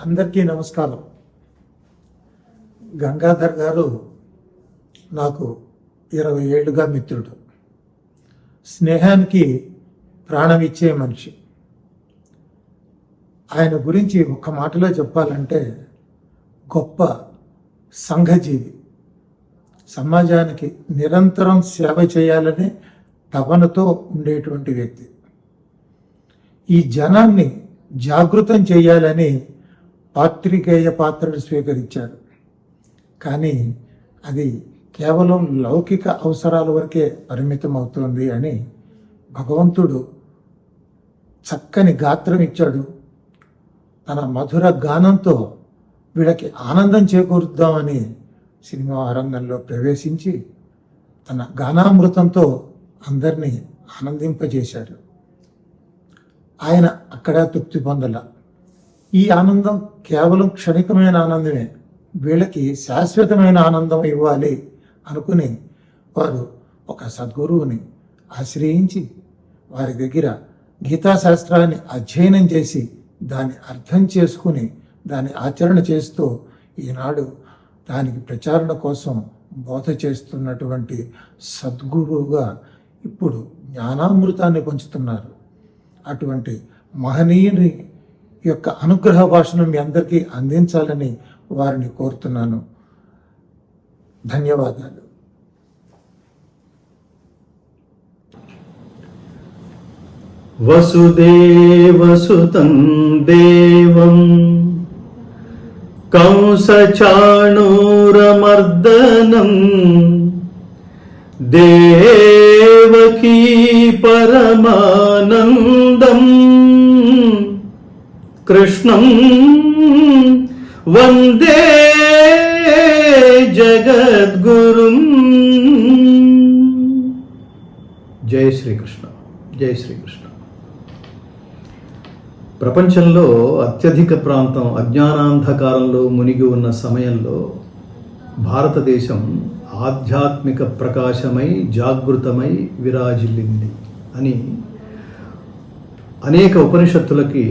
అందరికీ నమస్కారం. గంగాధర్ గారు నాకు 20 ఏళ్ళుగా మిత్రుడు. స్నేహానికి ప్రాణం ఇచ్చే మనిషి. ఆయన గురించి ఒక్క మాటలో చెప్పాలంటే గొప్ప సంఘజీవి. సమాజానికి నిరంతరం సేవ చేయాలనే తపనతో ఉండేటువంటి వ్యక్తి. ఈ జనాన్ని జాగృతం చేయాలని పాత్రికేయ పాత్రను స్వీకరించాడు. కానీ అది కేవలం లౌకిక అవసరాల వరకే పరిమితం అవుతుంది అని భగవంతుడు చక్కని గాత్రం ఇచ్చాడు. తన మధుర గానంతో వీళ్ళకి ఆనందం చేకూరుద్దామని సినిమా రంగంలో ప్రవేశించి తన గానామృతంతో అందరినీ ఆనందింపజేశాడు. ఆయన అక్కడ తృప్తి పొందల. ఈ ఆనందం కేవలం క్షణికమైన ఆనందమే, వీళ్ళకి శాశ్వతమైన ఆనందం ఇవ్వాలి అనుకుని వారు ఒక సద్గురువుని ఆశ్రయించి వారి దగ్గర గీతాశాస్త్రాన్ని అధ్యయనం చేసి దాన్ని అర్థం చేసుకుని దాన్ని ఆచరణ చేస్తూ ఈనాడు దానికి ప్రచారణ కోసం బోధ చేస్తున్నటువంటి సద్గురువుగా ఇప్పుడు జ్ఞానామృతాన్ని పంచుతున్నారు. అటువంటి మహనీయుని యొక్క అనుగ్రహ భాషను మీ అందరికీ అందించాలని వారిని కోరుతున్నాను. ధన్యవాదాలు. వసుదేవసుతం దేవం కంసచాణూరమర్దనం దేవకీ పరమానందం కృష్ణం వందే జగద్గురుం. జై శ్రీకృష్ణ. జై శ్రీకృష్ణ. ప్రపంచంలో అత్యధిక ప్రాంతం అజ్ఞానాంధకారంలో మునిగి ఉన్న సమయంలో భారతదేశం ఆధ్యాత్మిక ప్రకాశమై జాగృతమై విరాజిల్లింది అని అనేక ఉపనిషత్తులకి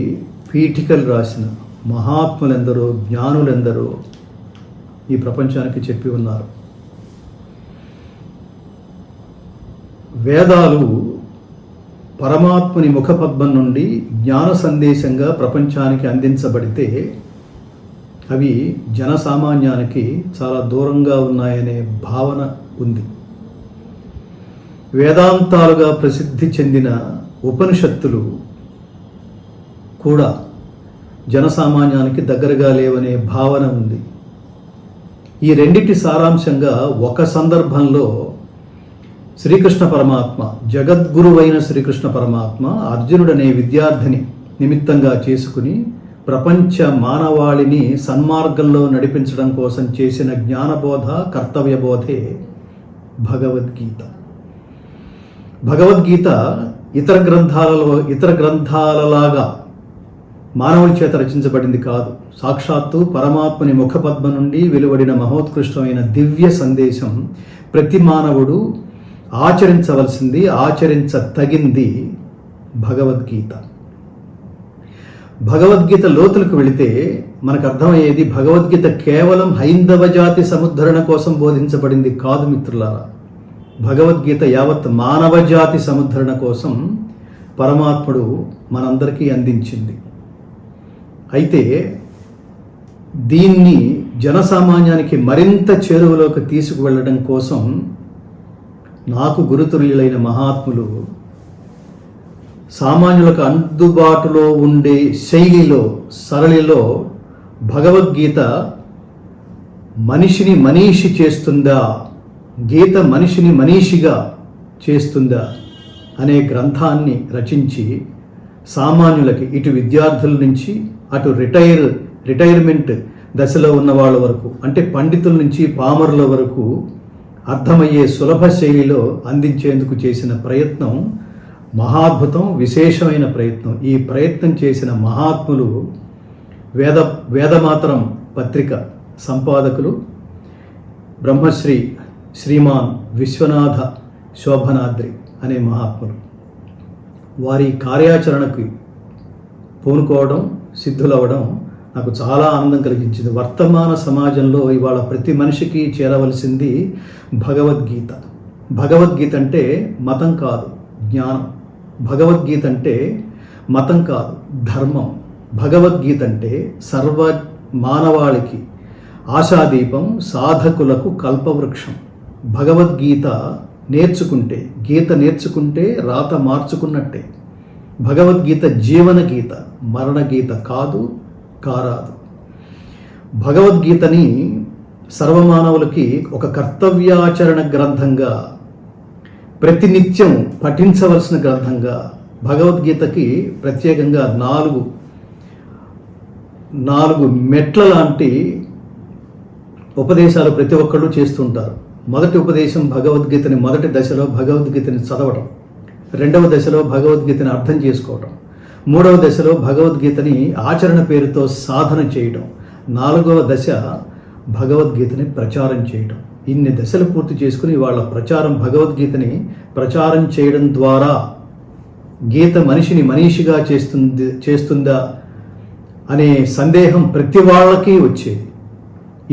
పీఠికలు రాసిన మహాత్ములెందరో జ్ఞానులెందరో ఈ ప్రపంచానికి చెప్పి ఉన్నారు. వేదాలు పరమాత్ముని ముఖపద్మం నుండి జ్ఞాన సందేశంగా ప్రపంచానికి అందించబడితే అవి జనసామాన్యానికి చాలా దూరంగా ఉన్నాయనే భావన ఉంది. వేదాంతాలుగా ప్రసిద్ధి చెందిన ఉపనిషత్తులు కూడా జనసామాన్యానికి దగ్గరగా లేవనే భావన ఉంది. ఈ రెండిటి సారాంశంగా ఒక సందర్భంలో శ్రీకృష్ణ పరమాత్మ, జగద్గురువైన శ్రీకృష్ణ పరమాత్మ అర్జునుడనే విద్యార్థిని నిమిత్తంగా చేసుకుని ప్రపంచ మానవాళిని సన్మార్గంలో నడిపించడం కోసం చేసిన జ్ఞానబోధ, కర్తవ్యబోధే భగవద్గీత. భగవద్గీత ఇతర గ్రంథాలలాగా మానవుల చేత రచించబడింది కాదు. సాక్షాత్తు పరమాత్మని ముఖపద్మ నుండి వెలువడిన మహోత్కృష్టమైన దివ్య సందేశం ప్రతి మానవుడు ఆచరించవలసింది, ఆచరించతగింది భగవద్గీత. భగవద్గీత లోతులకు వెళితే మనకు అర్థమయ్యేది భగవద్గీత కేవలం హైందవ జాతి సముద్ధరణ కోసం బోధించబడింది కాదు మిత్రులారా. భగవద్గీత యావత్ మానవ జాతి సముద్ధరణ కోసం పరమాత్ముడు మనందరికీ అందించింది. అయితే దీన్ని జనసామాన్యానికి మరింత చేరువలోకి తీసుకువెళ్ళడం కోసం నాకు గురుతుల్యులైన మహాత్ములు సామాన్యులకు అందుబాటులో ఉండే శైలిలో, సరళిలో భగవద్గీత మనిషిని మనీషి చేస్తుందా, గీత మనిషిని మనీషిగా చేస్తుందా అనే గ్రంథాన్ని రచించి సామాన్యులకి, ఇటు విద్యార్థుల నుంచి అటు రిటైర్మెంట్ దశలో ఉన్న వాళ్ళ వరకు, అంటే పండితుల నుంచి పామరుల వరకు అర్థమయ్యే సులభ శైలిలో అందించేందుకు చేసిన ప్రయత్నం మహాద్భుతం, విశేషమైన ప్రయత్నం. ఈ ప్రయత్నం చేసిన మహాత్ములు వేదమాతరం పత్రిక సంపాదకులు బ్రహ్మశ్రీ శ్రీమాన్ విశ్వనాథ శోభనాద్రి అనే మహాత్ములు. వారి కార్యాచరణకు పూనుకోవడం, సిద్ధులవ్వడం నాకు చాలా ఆనందం కలిగించింది. వర్తమాన సమాజంలో ఇవాళ ప్రతి మనిషికి చేరవలసింది భగవద్గీత. భగవద్గీత అంటే మతం కాదు, జ్ఞానం. భగవద్గీత అంటే మతం కాదు, ధర్మం. భగవద్గీత అంటే సర్వ మానవాళికి ఆశాదీపం, సాధకులకు కల్పవృక్షం. భగవద్గీత నేర్చుకుంటే, గీత నేర్చుకుంటే రాత మార్చుకున్నట్టే. భగవద్గీత జీవన గీత, మరణ గీత కాదు, కారాదు. భగవద్గీతని సర్వమానవులకి ఒక కర్తవ్యాచరణ గ్రంథంగా, ప్రతినిత్యం పఠించవలసిన గ్రంథంగా, భగవద్గీతకి ప్రత్యేకంగా నాలుగు మెట్ల లాంటి ఉపదేశాలు ప్రతి ఒక్కళ్ళు చేస్తుంటారు. మొదటి ఉపదేశం భగవద్గీతని, మొదటి దశలో భగవద్గీతని చదవటం, రెండవ దశలో భగవద్గీతని అర్థం చేసుకోవటం, మూడవ దశలో భగవద్గీతని ఆచరణ పేరుతో సాధన చేయటం, నాలుగవ దశ భగవద్గీతని ప్రచారం చేయటం. ఇన్ని దశలు పూర్తి చేసుకుని వాళ్ళ భగవద్గీతని ప్రచారం చేయడం ద్వారా గీత మనిషిని మనీషిగా చేస్తుందా అనే సందేహం ప్రతి వాళ్ళకి వచ్చేది.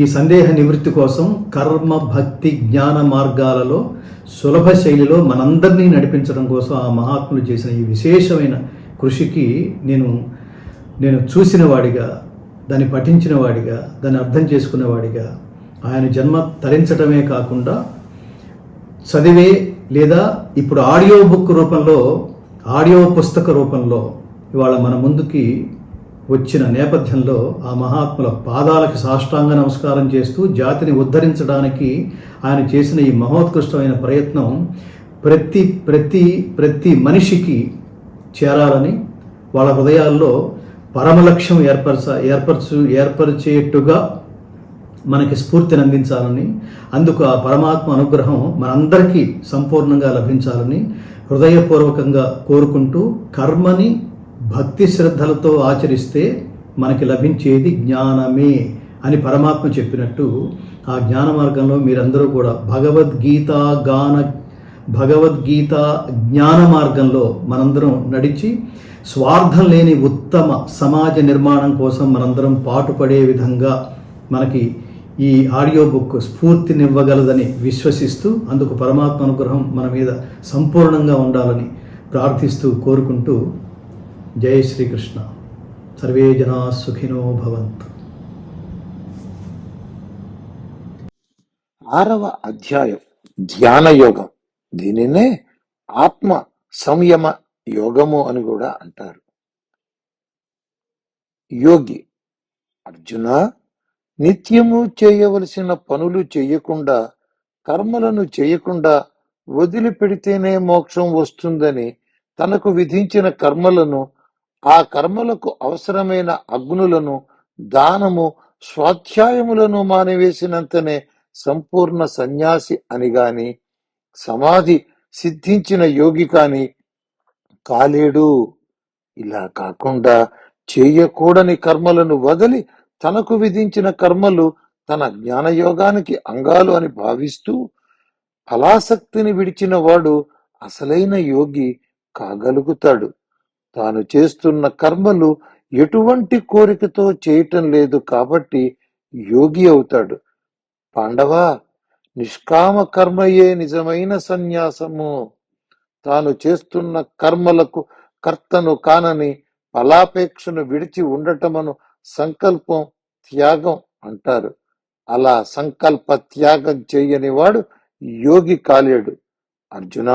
ఈ సందేహ నివృత్తి కోసం కర్మ, భక్తి, జ్ఞాన మార్గాలలో సులభ శైలిలో మనందరినీ నడిపించడం కోసం ఆ మహాత్ములు చేసిన ఈ విశేషమైన కృషికి నేను చూసిన వాడిగా, దాన్ని పఠించిన వాడిగా, దాన్ని అర్థం చేసుకునేవాడిగా, ఆయన జన్మ తరించడమే కాకుండా చదివే లేదా ఇప్పుడు ఆడియో బుక్ రూపంలో, ఆడియో పుస్తక రూపంలో ఇవాళ మన ముందుకి వచ్చిన నేపథ్యంలో ఆ మహాత్ముల పాదాలకి సాష్టాంగ నమస్కారం చేస్తూ జాతిని ఉద్ధరించడానికి ఆయన చేసిన ఈ మహోత్కృష్టమైన ప్రయత్నం ప్రతి ప్రతి ప్రతి మనిషికి చేరాలని, వాళ్ళ హృదయాల్లో పరమలక్ష్యం ఏర్పరిచేట్టుగా మనకి స్ఫూర్తిని అందించాలని, అందుకు ఆ పరమాత్మ అనుగ్రహం మనందరికీ సంపూర్ణంగా లభించాలని హృదయపూర్వకంగా కోరుకుంటూ, కర్మని భక్తి శ్రద్ధలతో ఆచరిస్తే మనకి లభించేది జ్ఞానమే అని పరమాత్మ చెప్పినట్టు, ఆ జ్ఞాన మార్గంలో మీరందరూ కూడా భగవద్గీత జ్ఞాన మార్గంలో మనందరం నడిచి స్వార్థం లేని ఉత్తమ సమాజ నిర్మాణం కోసం మనందరం పాటుపడే విధంగా మనకి ఈ ఆడియో బుక్ స్ఫూర్తినివ్వగలదని విశ్వసిస్తూ, అందుకు పరమాత్మ అనుగ్రహం మన మీద సంపూర్ణంగా ఉండాలని ప్రార్థిస్తూ కోరుకుంటూ, జై శ్రీకృష్ణ. సర్వే జనా సుఖినో భవంతు. 6వ అధ్యాయం ధ్యాన యోగం. దీనినే ఆత్మ సంయమ యోగము అని కూడా అంటారు. యోగి: అర్జున, నిత్యము చేయవలసిన పనులు చేయకుండా, కర్మలను చేయకుండా వదిలిపెడితేనే మోక్షం వస్తుందని తనకు విధించిన కర్మలను, ఆ కర్మలకు అవసరమైన అగ్నులను, దానము, స్వాధ్యాయములను మానివేసినంతనే సంపూర్ణ సన్యాసి అని గాని, సమాధి సిద్ధించిన యోగి కాని కాలేడు. ఇలా కాకుండా చేయకూడని కర్మలను వదిలి తనకు విధించిన కర్మలు తన జ్ఞానయోగానికి అంగాలు అని భావిస్తూ ఫలాసక్తిని విడిచిన వాడు అసలైన యోగి కాగలుగుతాడు. తాను చేస్తున్న కర్మలు ఎటువంటి కోరికతో చేయటం లేదు కాబట్టి యోగి అవుతాడు. పాండవా, నిష్కామ కర్మయే నిజమైన సన్యాసము. తాను చేస్తున్న కర్మలకు కర్తను కానని ఫలాపేక్షను విడిచి ఉండటమను సంకల్పం, త్యాగం అంటారు. అలా సంకల్ప త్యాగం చేయని వాడు యోగి కాలేడు. అర్జున,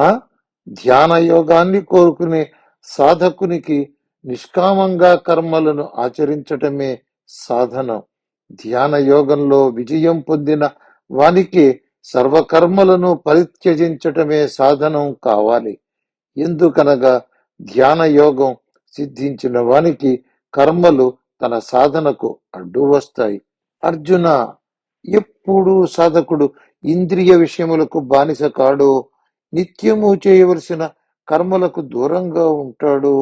ధ్యాన యోగాన్ని కోరుకునే సాధకునికి నిష్కామంగా కర్మలను ఆచరించటమే సాధనం. ధ్యాన యోగంలో విజయం పొందిన వానికి సర్వకర్మలను పరిత్యజించటమే సాధనం కావాలి. ఎందుకనగా ధ్యాన యోగం సిద్ధించిన వానికి కర్మలు తన సాధనకు అడ్డు వస్తాయి. అర్జున, ఎప్పుడు సాధకుడు ఇంద్రియ విషయములకు బానిస కాడు, నిత్యము చేయవలసిన కర్మలకు దూరంగా ఉంటాడు,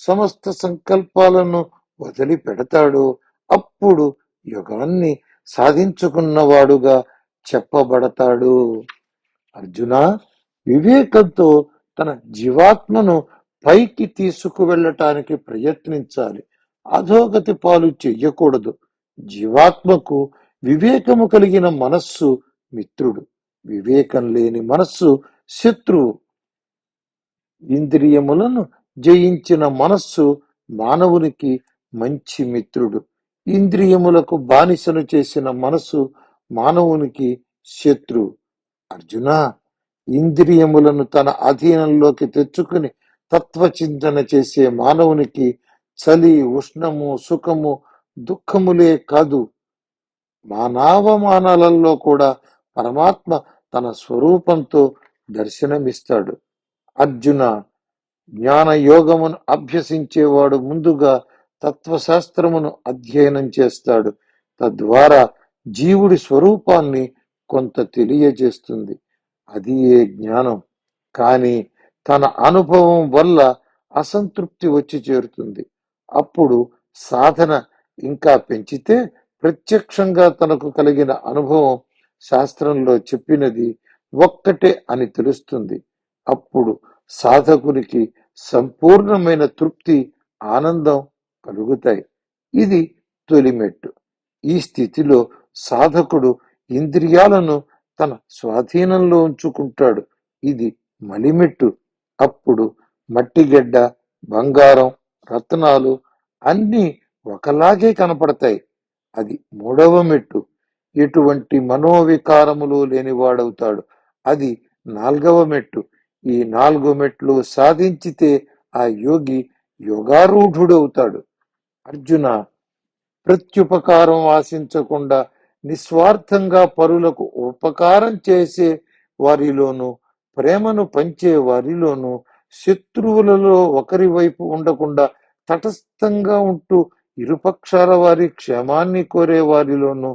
సమస్త సంకల్పాలను వదిలిపెడతాడు, అప్పుడు యోగాన్ని సాధించుకున్నవాడుగా చెప్పబడతాడు. అర్జున, వివేకంతో తన జీవాత్మను పైకి తీసుకువెళ్ళటానికి ప్రయత్నించాలి. అధోగతి పాలు చెయ్యకూడదు. జీవాత్మకు వివేకము కలిగిన మనస్సు మిత్రుడు, వివేకం లేని మనస్సు శత్రువు. ఇంద్రియములను జయించిన మనస్సు మానవునికి మంచి మిత్రుడు. ఇంద్రియములకు బానిసను చేసిన మనస్సు మానవునికి శత్రువు. అర్జున, ఇంద్రియములను తన అధీనంలోకి తెచ్చుకుని తత్వచింతన చేసే మానవునికి చలి, ఉష్ణము, సుఖము, దుఃఖములే కాదు, మానవమానాలలో కూడా పరమాత్మ తన స్వరూపంతో దర్శనమిస్తాడు. అర్జున, జ్ఞాన యోగమును అభ్యసించేవాడు ముందుగా తత్వశాస్త్రమును అధ్యయనం చేస్తాడు. తద్వారా జీవుడి స్వరూపాన్ని కొంత తెలియజేస్తుంది. అది ఏ జ్ఞానం. కానీ తన అనుభవం వల్ల అసంతృప్తి వచ్చి చేరుతుంది. అప్పుడు సాధన ఇంకా పెంచితే ప్రత్యక్షంగా తనకు కలిగిన అనుభవం శాస్త్రంలో చెప్పినది ఒక్కటే అని తెలుస్తుంది. అప్పుడు సాధకునికి సంపూర్ణమైన తృప్తి, ఆనందం కలుగుతాయి. ఇది తొలిమెట్టు. ఈ స్థితిలో సాధకుడు ఇంద్రియాలను తన స్వాధీనంలో ఉంచుకుంటాడు. ఇది మలిమెట్టు. అప్పుడు మట్టిగడ్డ, బంగారం, రత్నాలు అన్నీ ఒకలాగే కనపడతాయి. అది మూడవ మెట్టు. ఎటువంటి మనోవికారములు లేనివాడవుతాడు. అది నాల్గవ మెట్టు. ఈ 4 మెట్లు సాధించితే ఆ యోగి యోగారూఢుడవుతాడు. అర్జున, ప్రత్యుపకారం ఆశించకుండా నిస్వార్థంగా పరులకు ఉపకారం చేసే వారిలోనూ, ప్రేమను పంచే వారిలోనూ, శత్రువులలో ఒకరి వైపు ఉండకుండా తటస్థంగా ఉంటూ ఇరుపక్షాల వారి క్షేమాన్ని కోరే వారిలోనూ,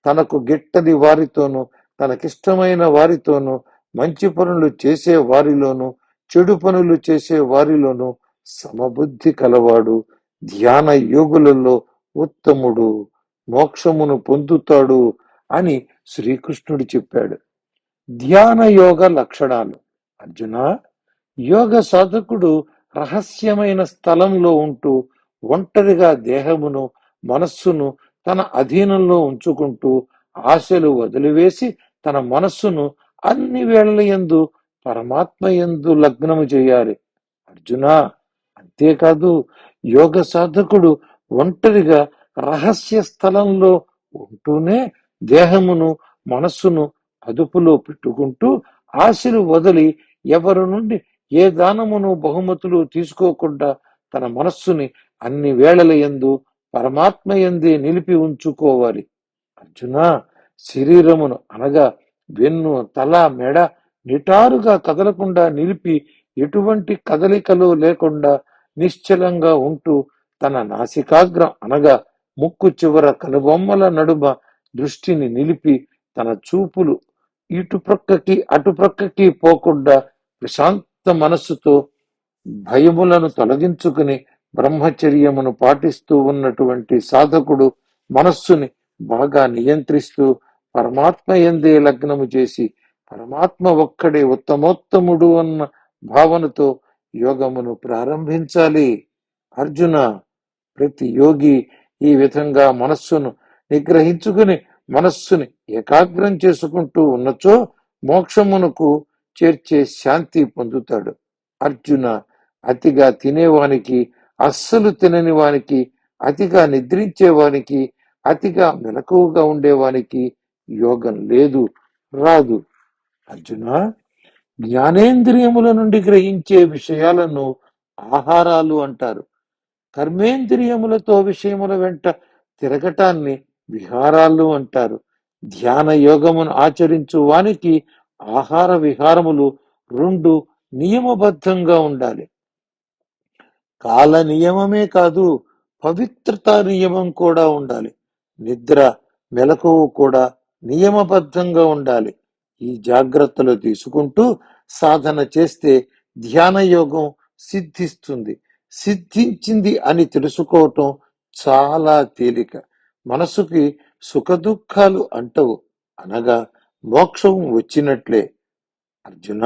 తనకు గిట్టని వారితోనూ, తనకిష్టమైన వారితోనూ, మంచి పనులు చేసే వారిలోనూ, చెడు పనులు చేసే వారిలోనూ సమబుద్ధి కలవాడు ధ్యాన యోగులలో ఉత్తముడు, మోక్షమును పొందుతాడు అని శ్రీకృష్ణుడు చెప్పాడు. ధ్యాన యోగ లక్షణాలు. అర్జున, యోగ సాధకుడు రహస్యమైన స్థలంలో ఉంటూ ఒంటరిగా దేహమును, మనస్సును తన అధీనంలో ఉంచుకుంటూ ఆశలు వదిలివేసి తన మనస్సును అన్ని వేళల యందు పరమాత్మ యందు లగ్నము చేయాలి. అర్జున, అంతేకాదు, యోగ సాధకుడు ఒంటరిగా రహస్య స్థలంలో ఉంటూనే దేహమును, మనస్సును అదుపులో పెట్టుకుంటూ ఆశలు వదిలి ఎవరి నుండి ఏ దానమును, బహుమతులు తీసుకోకుండా తన మనస్సుని అన్ని వేళల యందు పరమాత్మ యందే నిలిపి ఉంచుకోవాలి. అర్జున, శరీరమును అనగా వెన్ను, తల, మెడ నిటారుగా కదలకుండా నిలిపి ఎటువంటి కదలికలు లేకుండా నిశ్చలంగా ఉంటూ తన నాసికాగ్రం అనగా ముక్కు చివర కనుబొమ్మల నడుమ దృష్టిని నిలిపి తన చూపులు ఇటు ప్రక్కకి అటు ప్రక్కకి పోకుండా ప్రశాంత మనస్సుతో భయములను తొలగించుకుని బ్రహ్మచర్యమును పాటిస్తూ ఉన్నటువంటి సాధకుడు మనస్సుని బాగా నియంత్రిస్తూ పరమాత్మ యందే లగ్నము చేసి పరమాత్మ ఒక్కడే ఉత్తమోత్తముడు అన్న భావనతో యోగమును ప్రారంభించాలి. అర్జున, ప్రతి యోగి ఈ విధంగా మనస్సును నిగ్రహించుకుని మనస్సుని ఏకాగ్రం చేసుకుంటూ ఉన్నచో మోక్షమునకు చేర్చే శాంతి పొందుతాడు. అర్జున, అతిగా తినేవానికి, అస్సలు తినని వానికి, అతిగా నిద్రించేవానికి, అతిగా మెలకువగా ఉండేవానికి యోగం లేదు, రాదు. అర్జున, జ్ఞానేంద్రియముల నుండి గ్రహించే విషయాలను ఆహారాలు అంటారు. కర్మేంద్రియములతో విషయముల వెంట తిరగటాన్ని విహారాలు అంటారు. ధ్యాన యోగమును ఆచరించు వానికి ఆహార విహారములు 2 నియమబద్ధంగా ఉండాలి. కాల నియమమే కాదు, పవిత్రత నియమం కూడా ఉండాలి. నిద్ర, మెలకువ కూడా నియమబద్ధంగా ఉండాలి. ఈ జాగ్రత్తలు తీసుకుంటూ సాధన చేస్తే ధ్యాన యోగం సిద్ధిస్తుంది. సిద్ధించింది అని తెలుసుకోవటం చాలా తేలిక. మనసుకి సుఖదుఖాలు అంటవు, అనగా మోక్షం వచ్చినట్లే. అర్జున,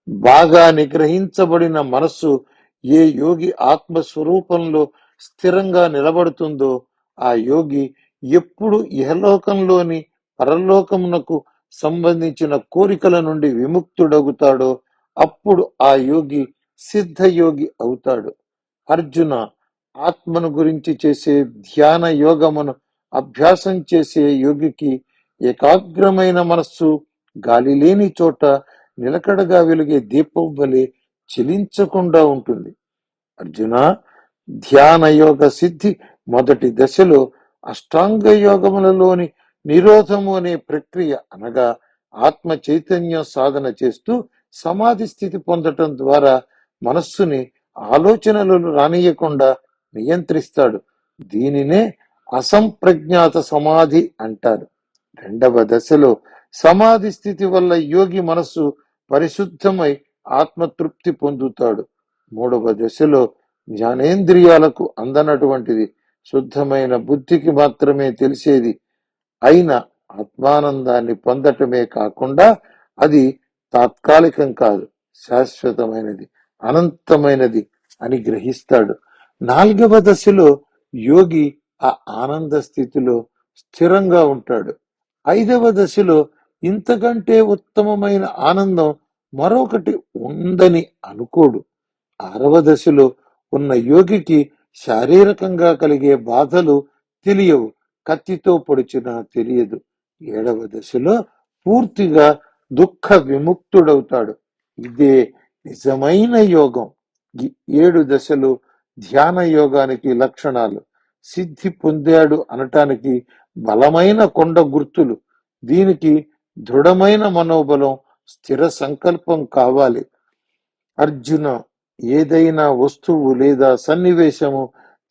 బాగా నిగ్రహించబడిన మనస్సు ఏ యోగి ఆత్మస్వరూపంలో స్థిరంగా నిలబడుతుందో ఆ యోగి ఎప్పుడు ఇహలోకంలోని పరలోకమునకు సంబంధించిన కోరికల నుండి విముక్తుడగుతాడో అప్పుడు ఆ యోగి సిద్ధయోగి అవుతాడు. అర్జున, ఆత్మను గురించి చేసే ధ్యాన యోగమును అభ్యాసం చేసే యోగికి ఏకాగ్రమైన మనస్సు గాలి లేని చోట నిలకడగా వెలిగే దీపం వలె చెలించకుండా ఉంటుంది. అర్జున, ధ్యాన యోగ సిద్ధి మొదటి దశలో అష్టాంగ యోగములలోని నిరోధము అనే ప్రక్రియ అనగా ఆత్మ చైతన్యం సాధన చేస్తూ సమాధి స్థితి పొందటం ద్వారా మనస్సుని ఆలోచనలు రానియకుండా నియంత్రిస్తాడు. దీనినే అసంప్రజ్ఞాత సమాధి అంటారు. రెండవ దశలో సమాధి స్థితి వల్ల యోగి మనస్సు పరిశుద్ధమై ఆత్మతృప్తి పొందుతాడు. మూడవ దశలో జ్ఞానేంద్రియాలకు అందనటువంటిది, శుద్ధమైన బుద్ధికి మాత్రమే తెలిసేది అయిన ఆత్మానందాన్ని పొందటమే కాకుండా అది తాత్కాలికం కాదు, శాశ్వతమైనది, అనంతమైనది అని గ్రహిస్తాడు. నాలుగవ దశలో యోగి ఆ ఆనంద స్థితిలో స్థిరంగా ఉంటాడు. ఐదవ దశలో ఇంతకంటే ఉత్తమమైన ఆనందం మరొకటి ఉందని అనుకోడు. ఆరవ దశలో ఉన్న యోగికి శారీరకంగా కలిగే బాధలు తెలియవు, కత్తితో పొడిచినా తెలియదు. ఏడవ దశలో పూర్తిగా దుఃఖ విముక్తుడవుతాడు. ఇదే నిజమైన యోగం. ఈ 7 దశలు ధ్యాన యోగానికి లక్షణాలు. సిద్ధి పొందాడు అనటానికి బలమైన కొండ గుర్తులు. దీనికి దృఢమైన మనోబలం, స్థిర సంకల్పం కావాలి. అర్జున, ఏదైనా వస్తువు లేదా సన్నివేశము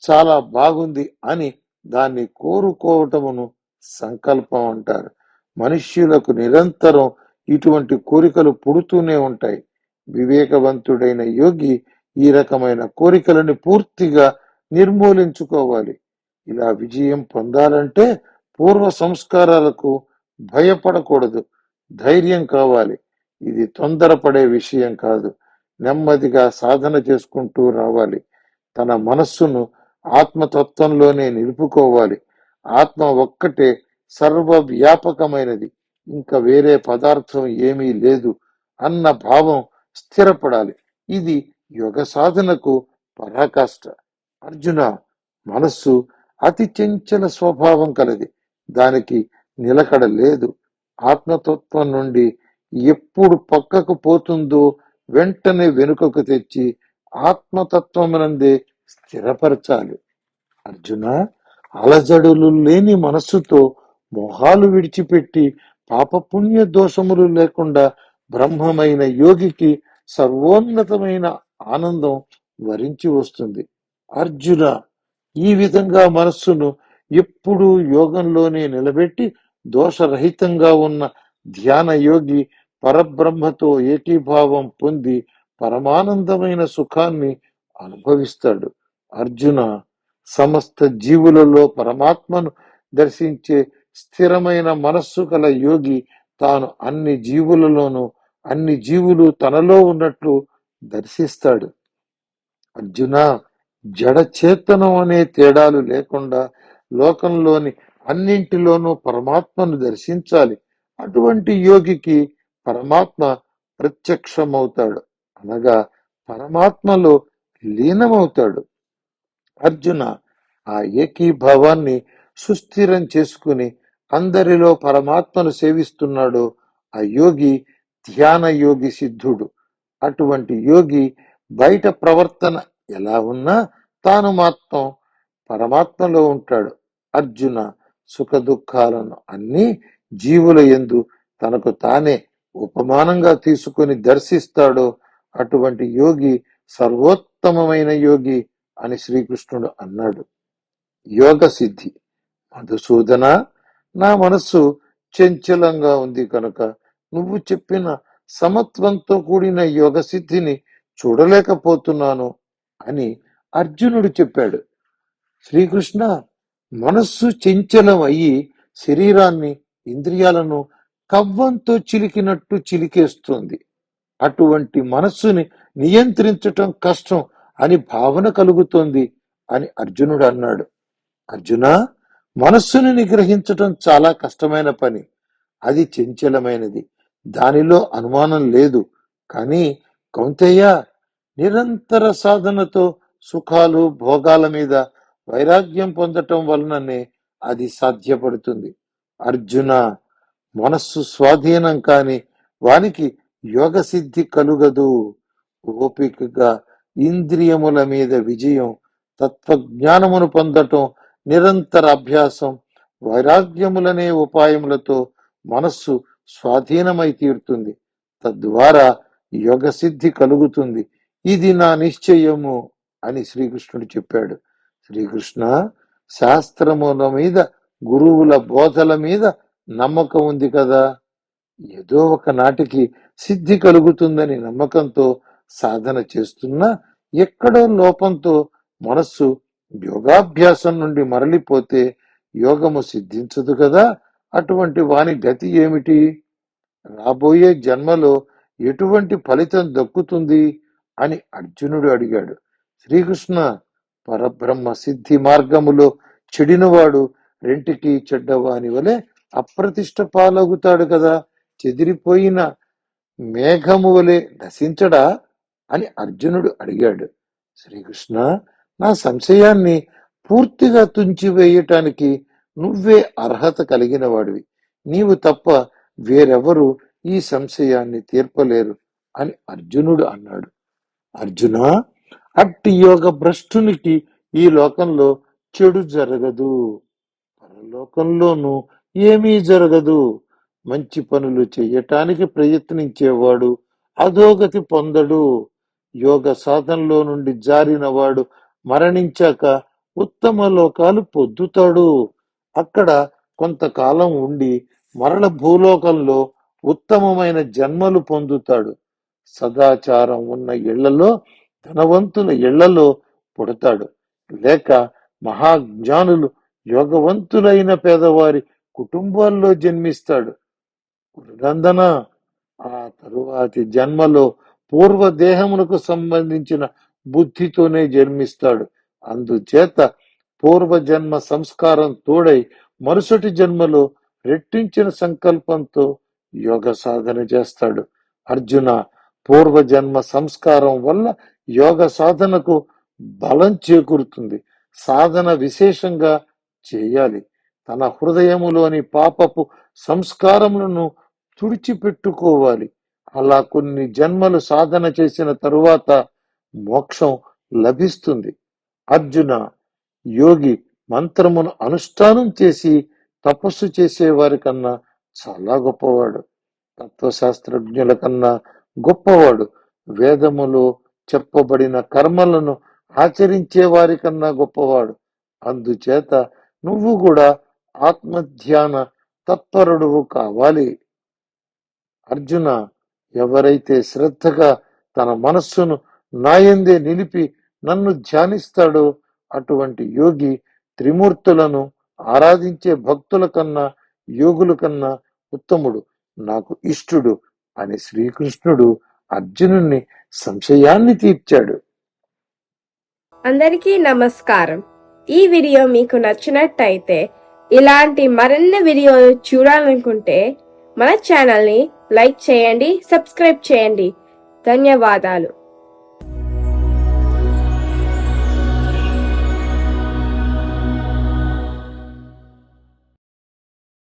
చాలా బాగుంది అని దాన్ని కోరుకోవటమును సంకల్పం అంటారు. మనుష్యులకు నిరంతరం ఇటువంటి కోరికలు పుడుతూనే ఉంటాయి. వివేకవంతుడైన యోగి ఈ రకమైన కోరికలను పూర్తిగా నిర్మూలించుకోవాలి. ఇలా విజయం పొందాలంటే పూర్వ సంస్కారాలకు భయపడకూడదు, ధైర్యం కావాలి. ఇది తొందరపడే విషయం కాదు, నెమ్మదిగా సాధన చేసుకుంటూ రావాలి. తన మనస్సును ఆత్మతత్వంలోనే నిలుపుకోవాలి. ఆత్మ ఒక్కటే సర్వవ్యాపకమైనది, ఇంకా వేరే పదార్థం ఏమీ లేదు అన్న భావం స్థిరపడాలి. ఇది యోగ సాధనకు పరాకాష్ట. అర్జున, మనస్సు అతి చంచల స్వభావం కలది, దానికి నిలకడ లేదు. ఆత్మతత్వం నుండి ఎప్పుడు పక్కకు పోతుందో వెంటనే వెనుకకు తెచ్చి ఆత్మతత్వమునందే స్థిరపరచాలి. అర్జున, అలజడులు లేని మనస్సుతో మోహాలు విడిచిపెట్టి పాపపుణ్య దోషములు లేకుండా బ్రహ్మమైన యోగికి సర్వోన్నతమైన ఆనందం వరించి వస్తుంది. అర్జున, ఈ విధంగా మనస్సును ఎప్పుడూ యోగంలోనే నిలబెట్టి దోషరహితంగా ఉన్న ధ్యాన యోగి పరబ్రహ్మతో ఏకీభావం పొంది పరమానందమైన సుఖాన్ని అనుభవిస్తాడు. అర్జున, సమస్త జీవులలో పరమాత్మను దర్శించే స్థిరమైన మనస్సు గల యోగి తాను అన్ని జీవులలోనూ అన్ని జీవులు తనలో ఉన్నట్లు దర్శిస్తాడు. అర్జున, జడ చేతనం అనే తేడాలు లేకుండా లోకంలోని అన్నింటిలోనూ పరమాత్మను దర్శించాలి. అటువంటి యోగికి పరమాత్మ ప్రత్యక్షమవుతాడు, అనగా పరమాత్మలో లీనమవుతాడు. అర్జున, ఆ ఏకీభావాన్ని సుస్థిరం చేసుకుని అందరిలో పరమాత్మను సేవిస్తున్నాడు ఆ యోగి ధ్యాన యోగి సిద్ధుడు. అటువంటి యోగి బయట ప్రవర్తన ఎలా ఉన్నా తాను మాత్రం పరమాత్మలో ఉంటాడు. అర్జున, సుఖ దుఃఖాలను అన్ని జీవుల యందు తనకు తానే ఉపమానంగా తీసుకొని దర్శిస్తాడో అటువంటి యోగి సర్వోత్తమమైన యోగి అని శ్రీకృష్ణుడు అన్నాడు. యోగ సిద్ధి. మధుసూదన, నా మనస్సు చంచలంగా ఉంది కనుక నువ్వు చెప్పిన సమత్వంతో కూడిన యోగ సిద్ధిని చూడలేకపోతున్నాను అని అర్జునుడు చెప్పాడు. శ్రీకృష్ణ, మనస్సు చంచలం అయ్యి శరీరాన్ని, ఇంద్రియాలను కవ్వంతో చిలికినట్టు చిలికేస్తుంది. అటువంటి మనస్సుని నియంత్రించటం కష్టం అని భావన కలుగుతోంది అని అర్జునుడు అన్నాడు. అర్జున, మనస్సును నిగ్రహించటం చాలా కష్టమైన పని. అది చంచలమైనది, దానిలో అనుమానం లేదు. కానీ కౌంతేయ, నిరంతర సాధనతో సుఖాలు భోగాల మీద వైరాగ్యం పొందటం వలననే అది సాధ్యపడుతుంది. అర్జున, మనస్సు స్వాధీనం కాని వానికి యోగ సిద్ధి కలుగదు. ఓపికగా ఇంద్రియముల మీద విజయం, తత్వజ్ఞానమును పొందటం, నిరంతర అభ్యాసం, వైరాగ్యములనే ఉపాయములతో మనస్సు స్వాధీనమై తీరుతుంది. తద్వారా యోగ సిద్ధి కలుగుతుంది. ఇది నా నిశ్చయము అని శ్రీకృష్ణుడు చెప్పాడు. శ్రీకృష్ణ, శాస్త్రముల మీద, గురువుల బోధల మీద నమ్మకం ఉంది కదా. ఏదో ఒక నాటికి సిద్ధి కలుగుతుందని నమ్మకంతో సాధన చేస్తున్నా ఎక్కడో లోపంతో మనస్సు యోగాభ్యాసం నుండి మరలిపోతే యోగము సిద్ధించదు కదా. అటువంటి వాని గతి ఏమిటి? రాబోయే జన్మలో ఎటువంటి ఫలితం దక్కుతుంది అని అర్జునుడు అడిగాడు. శ్రీకృష్ణ, పరబ్రహ్మ సిద్ధి మార్గములో చెడినవాడు రెంటికి చెడ్డవాని వలె అప్రతిష్ట పాలగుతాడు కదా. చెదిరిపోయిన మేఘము వలె నశించడా అని అర్జునుడు అడిగాడు. శ్రీకృష్ణ, నా సంశయాన్ని పూర్తిగా తుంచివేయటానికి నువ్వే అర్హత కలిగిన వాడివి. నీవు తప్ప వేరెవరు ఈ సంశయాన్ని తీర్పలేరు అని అర్జునుడు అన్నాడు. అర్జున, అట్టి యోగ భ్రష్టునికి ఈ లోకంలో చెడు జరగదు, పరలోకంలోనూ ఏమీ జరగదు. మంచి పనులు చెయ్యటానికి ప్రయత్నించేవాడు అధోగతి పొందడు. యోగ సాధనలో నుండి జారినవాడు మరణించాక ఉత్తమ లోకాలు పొందుతాడు. అక్కడ కొంతకాలం ఉండి మరల భూలోకంలో ఉత్తమమైన జన్మలు పొందుతాడు. సదాచారం ఉన్న ఇళ్లలో, ధనవంతుల ఇళ్లలో పుడతాడు. లేక మహాజ్ఞానులు, యోగవంతులైన పేదవారి కుటుంబాల్లో జన్మిస్తాడు. గురునందన, ఆ తరువాతి జన్మలో పూర్వదేహమునకు సంబంధించిన బుద్ధితోనే జన్మిస్తాడు. అందుచేత పూర్వజన్మ సంస్కారం తోడై మరుసటి జన్మలో రెట్టించిన సంకల్పంతో యోగ సాధన చేస్తాడు. అర్జున, పూర్వజన్మ సంస్కారం వల్ల యోగ సాధనకు బలం చేకూరుతుంది. సాధన విశేషంగా చేయాలి. తన హృదయములోని పాపపు సంస్కారములను తుడిచిపెట్టుకోవాలి. అలా కొన్ని జన్మలు సాధన చేసిన తరువాత మోక్షం లభిస్తుంది. అర్జున, యోగి మంత్రమును అనుష్ఠానం చేసి తపస్సు చేసేవారి కన్నా చాలా గొప్పవాడు. తత్వశాస్త్రజ్ఞుల కన్నా గొప్పవాడు. వేదములో చెప్పబడిన కర్మలను ఆచరించే వారి కన్నా గొప్పవాడు. అందుచేత నువ్వు కూడా ఆత్మధ్యాన తత్పరుడువు కావాలి. అర్జున, ఎవరైతే శ్రద్ధగా తన మనస్సును నాయందే నిలిపి నన్ను ధ్యానిస్తాడో అటువంటి యోగి త్రిమూర్తులను ఆరాధించే భక్తుల కన్నా, యోగుల కన్నా ఉత్తముడు, నాకు ఇష్టుడు అని శ్రీకృష్ణుడు అర్జునుని సంశయాన్ని తీర్చాడు. అందరికీ నమస్కారం. ఈ వీడియో మీకు నచ్చినట్టయితే, ఇలాంటి మరిన్ని వీడియోలు చూడాలనుకుంటే మన ఛానల్ని లైక్ చేయండి, సబ్స్క్రైబ్ చేయండి. ధన్యవాదాలు.